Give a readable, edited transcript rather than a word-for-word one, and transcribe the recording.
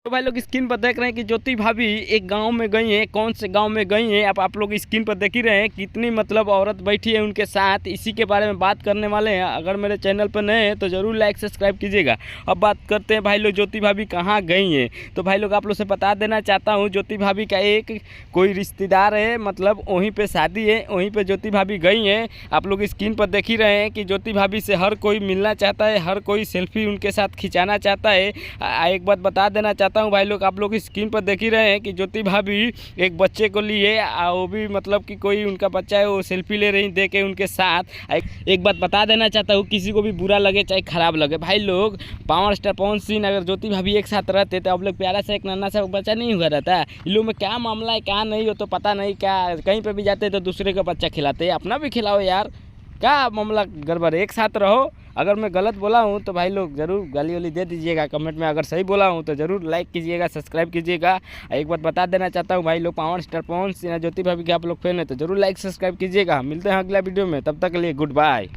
तो भाई लोग स्क्रीन पर देख रहे हैं कि ज्योति भाभी एक गांव में गई हैं। कौन से गांव में गई हैं आप लोग स्क्रीन पर देख ही रहे हैं। कितनी मतलब औरत बैठी है उनके साथ, इसी के बारे में बात करने वाले हैं। अगर मेरे चैनल पर नए हैं तो ज़रूर लाइक सब्सक्राइब कीजिएगा। अब बात करते हैं भाई लोग ज्योति भाभी कहाँ गई हैं। तो भाई लोग आप लोग से बता देना चाहता हूँ, ज्योति भाभी का एक कोई रिश्तेदार है, मतलब वहीं पर शादी है, वहीं पर ज्योति भाभी गई हैं। आप लोग स्क्रीन पर देख ही रहे हैं कि ज्योति भाभी से हर कोई मिलना चाहता है, हर कोई सेल्फी उनके साथ खिंचाना चाहता है। एक बात बता देना चाहता हूँ भाई लोग, आप लोग स्क्रीन पर देख ही रहे हैं कि ज्योति भाभी एक बच्चे को लिए, वो भी मतलब कि कोई उनका बच्चा है, वो सेल्फी ले रही दे के उनके साथ। एक बात बता देना चाहता हूँ, किसी को भी बुरा लगे चाहे खराब लगे, भाई लोग पावर स्टार पवन सिंह अगर ज्योति भाभी एक साथ रहते तो अब लोग प्यारा सा एक नन्हा सा बच्चा नहीं हुआ रहता। इन लोग में क्या मामला है क्या नहीं हो तो पता नहीं, क्या कहीं पर भी जाते तो दूसरे का बच्चा खिलाते, अपना भी खिलाओ यार, क्या मामला गड़बड़, एक साथ रहो। अगर मैं गलत बोला हूँ तो भाई लोग ज़रूर गाली वाली दे दीजिएगा कमेंट में, अगर सही बोला हूँ तो ज़रूर लाइक कीजिएगा सब्सक्राइब कीजिएगा। एक बात बता देना चाहता हूँ भाई लोग, पावर स्टार पवन सिंह ज्योति भाभी के आप लोग फैन है तो ज़रूर लाइक सब्सक्राइब कीजिएगा। मिलते हैं अगला वीडियो में, तब तक के लिए गुड बाय।